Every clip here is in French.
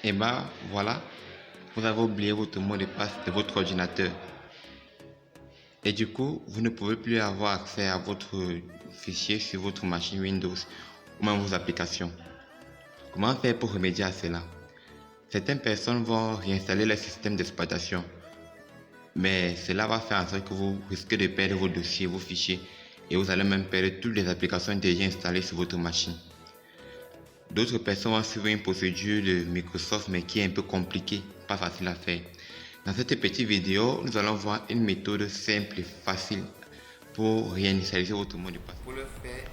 Et bah voilà, vous avez oublié votre mot de passe de votre ordinateur. Et du coup, vous ne pouvez plus avoir accès à votre fichier sur votre machine Windows ou même vos applications. Comment faire pour remédier à cela? Certaines personnes vont réinstaller le système d'exploitation, mais cela va faire en sorte que vous risquez de perdre vos dossiers, vos fichiers, et vous allez même perdre toutes les applications déjà installées sur votre machine. D'autres personnes vont suivre une procédure de Microsoft, mais qui est un peu compliquée, pas facile à faire. Dans cette petite vidéo, nous allons voir une méthode simple et facile pour réinitialiser votre mot de passe. Pour le faire,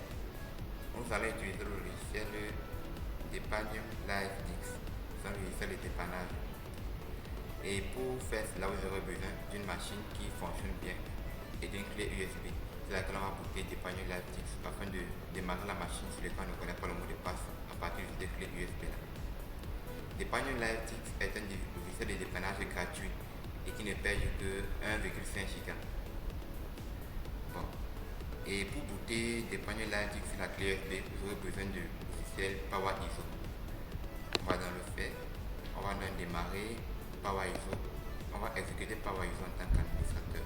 nous allons utiliser le logiciel d'épargne LiveDix, c'est un logiciel de dépannage. Et pour faire cela, vous aurez besoin d'une machine qui fonctionne bien et d'une clé USB. C'est laquelle on va booter d'épargne LiveDix afin de démarrer la machine sur laquelle on ne connaît pas le mot de passe à partir de cette clé USB là. D'épargne LiveDix est un logiciel de dépannage gratuit et qui ne pèse que 1,5 Go. Bon. Et pour booter d'épargne LiveDix sur la clé USB, vous aurez besoin du logiciel PowerISO. On va dans le fait, on va dans démarrer PowerISO. On va exécuter PowerISO en tant qu'administrateur.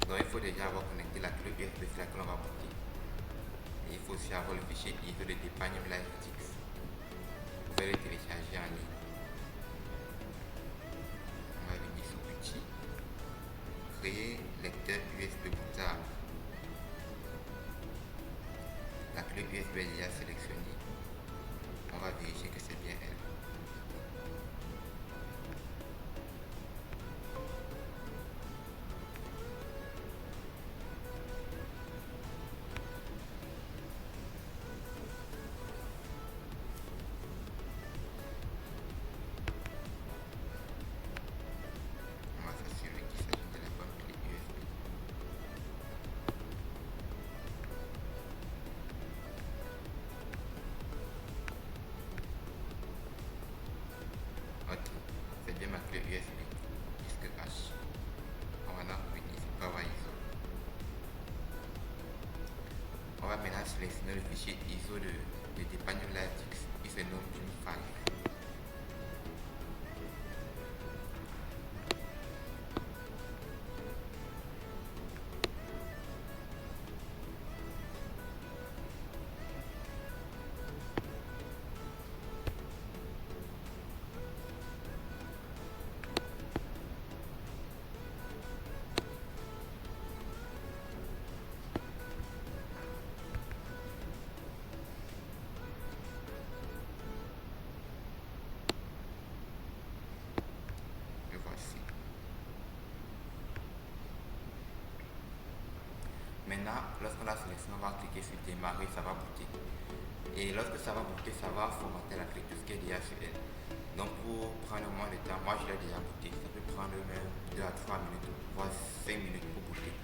Donc il faut déjà avoir connecté la clé USB sur laquelle on va booter. Et il faut aussi avoir le fichier ISO de d'épargne LiveDix. Vous pouvez le télécharger en ligne. On va venir sur Outils, créer lecteur USB bootable. La clé USB est déjà sélectionnée. On va vérifier que c'est bien elle. On va s'assurer qu'il s'agit de la bonne clé USB. Ok, c'est bien ma clé USB, disque H. On va donc venir sur PowerISO. On va maintenant sélectionner le fichier ISO de d'épargne LiveDix. Il se nomme d'une file. Le voici. Maintenant, lorsqu'on l'a sélectionné, on va cliquer sur démarrer, ça va booter. Et lorsque ça va booter, ça va formater la clé, tout ce qui est déjà sur elle. Donc pour prendre moins de temps, moi je l'ai déjà booté, ça peut prendre même 2 à 3 minutes, voire 5 minutes pour booter.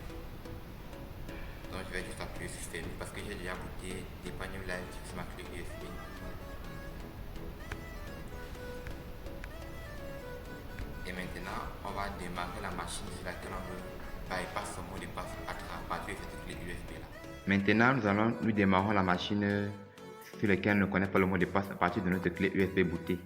Donc je vais juste appuyer sur fermer parce que j'ai déjà booté d'épargne live sur ma clé USB. Et maintenant, on va démarrer la machine sur laquelle on veut bypass son mot de passe à partir de cette clé USB là. Maintenant, nous démarrons la machine sur laquelle on ne connaît pas le mot de passe à partir de notre clé USB bootée.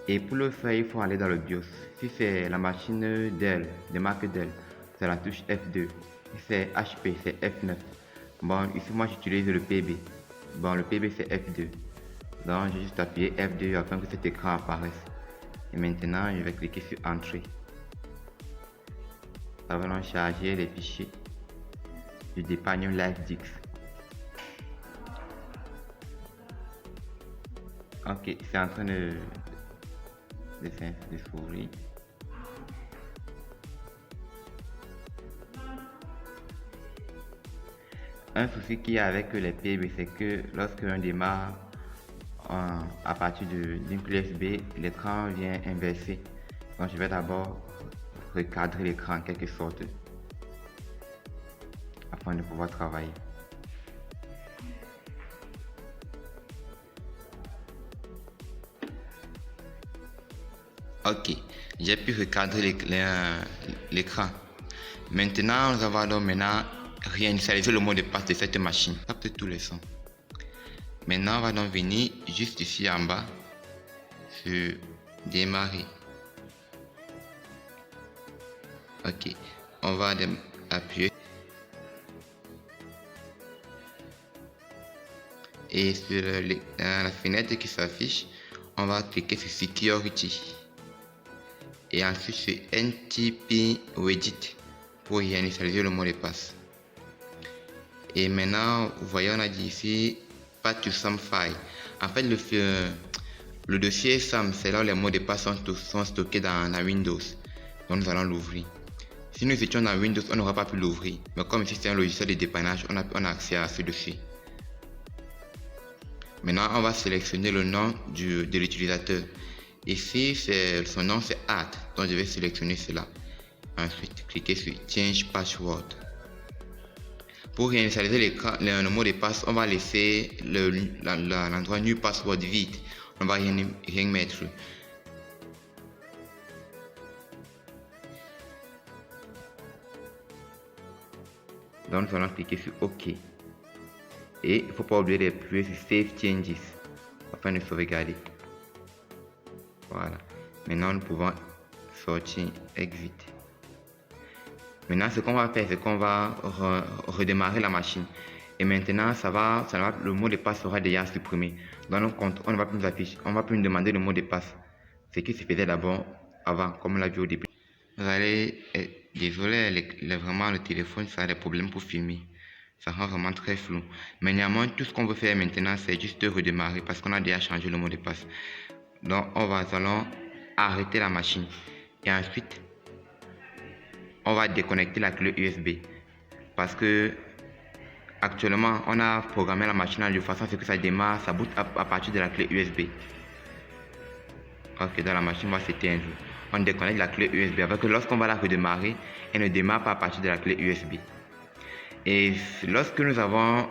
Et pour le faire, il faut aller dans le BIOS. Si c'est la machine Dell, de marque Dell, c'est la touche F2. Si c'est HP, c'est F9. Bon, ici moi j'utilise le PB. Bon, le PB c'est F2. Donc j'ai juste appuyé F2 afin que cet écran apparaisse. Et maintenant, je vais cliquer sur Entrée. Ça va donc charger les fichiers du d'épargne LiveDix. Ok, c'est en train de s'ouvrir. Un souci qu'il y a avec les PB, c'est que lorsque l'on démarre à partir d'une clé USB, l'écran vient inversé. Donc je vais d'abord recadrer l'écran en quelque sorte afin de pouvoir travailler. Ok, j'ai pu recadrer l'écran. Maintenant, nous allons donc réinitialiser le mot de passe de cette machine. Capte tous les sons. Maintenant, on va donc venir juste ici en bas sur démarrer. Ok, on va appuyer et sur la fenêtre qui s'affiche, on va cliquer sur Security et ensuite sur NTP Edit pour réinitialiser le mot de passe. Et maintenant, vous voyez, on a dit ici Path to some file. En fait, le dossier SAM, c'est là où les mots de passe sont stockés dans la Windows. Donc nous allons l'ouvrir. Si nous étions dans Windows, on n'aura pas pu l'ouvrir. Mais comme ici c'est un logiciel de dépannage, on a accès à ce dossier. Maintenant, on va sélectionner le nom de l'utilisateur. Ici, son nom c'est Art. Donc je vais sélectionner cela. Ensuite, cliquez sur Change Password. Pour réinitialiser le mot de passe, on va laisser l'endroit New Password vide. On va rien mettre. Donc nous allons cliquer sur OK. Et il ne faut pas oublier d'appuyer sur Save Changes afin de sauvegarder. Voilà. Maintenant nous pouvons sortir Exit. Maintenant ce qu'on va faire, c'est qu'on va redémarrer la machine. Et maintenant le mot de passe sera déjà supprimé. Dans nos comptes, on ne va plus nous afficher, on ne va plus nous demander le mot de passe. Ce qui se faisait d'abord avant, comme on l'a vu au début. Vous allez, désolé, vraiment le téléphone, ça a des problèmes pour filmer. Ça rend vraiment très flou. Mais néanmoins, tout ce qu'on veut faire maintenant, c'est juste redémarrer parce qu'on a déjà changé le mot de passe. Donc, allons arrêter la machine. Et ensuite, on va déconnecter la clé USB. Parce que, actuellement, on a programmé la machine de façon à ce que ça démarre, ça boot à partir de la clé USB. Ok, dans la machine va s'éteindre. On déconnecte la clé USB avec que lorsqu'on va la redémarrer, elle ne démarre pas à partir de la clé USB. Et lorsque nous avons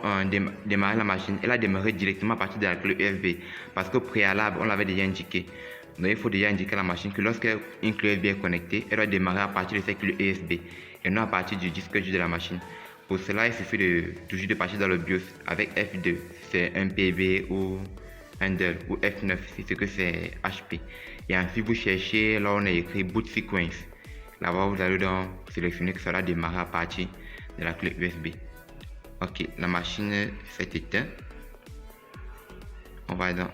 démarré la machine, elle a démarré directement à partir de la clé USB parce qu'au préalable, on l'avait déjà indiqué. Donc il faut déjà indiquer à la machine que lorsqu'une clé USB est connectée, elle doit démarrer à partir de cette clé USB et non à partir du disque dur de la machine. Pour cela, il suffit toujours de partir dans le BIOS avec F2, c'est un PB ou un Dell, ou F9 si c'est que c'est HP. Et ensuite vous cherchez là où on a écrit Boot Sequence. Là-bas vous allez donc sélectionner que ça va démarrer à partir de la clé USB. Ok, la machine s'est éteinte. On va donc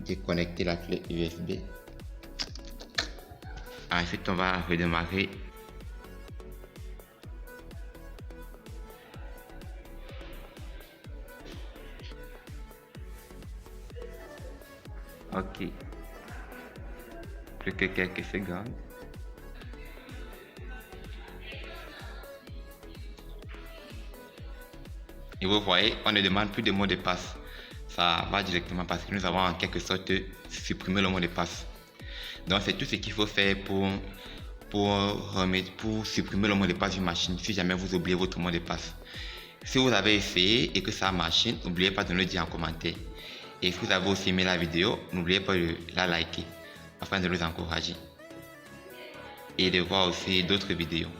déconnecter la clé USB. Ensuite on va redémarrer. Ok, plus que quelques secondes. Et vous voyez, on ne demande plus de mot de passe. Ça va directement parce que nous avons en quelque sorte supprimé le mot de passe. Donc c'est tout ce qu'il faut faire pour supprimer le mot de passe d'une machine si jamais vous oubliez votre mot de passe. Si vous avez essayé et que ça a marché, n'oubliez pas de nous le dire en commentaire. Et si vous avez aussi aimé la vidéo, n'oubliez pas de la liker afin de nous encourager et de voir aussi d'autres vidéos.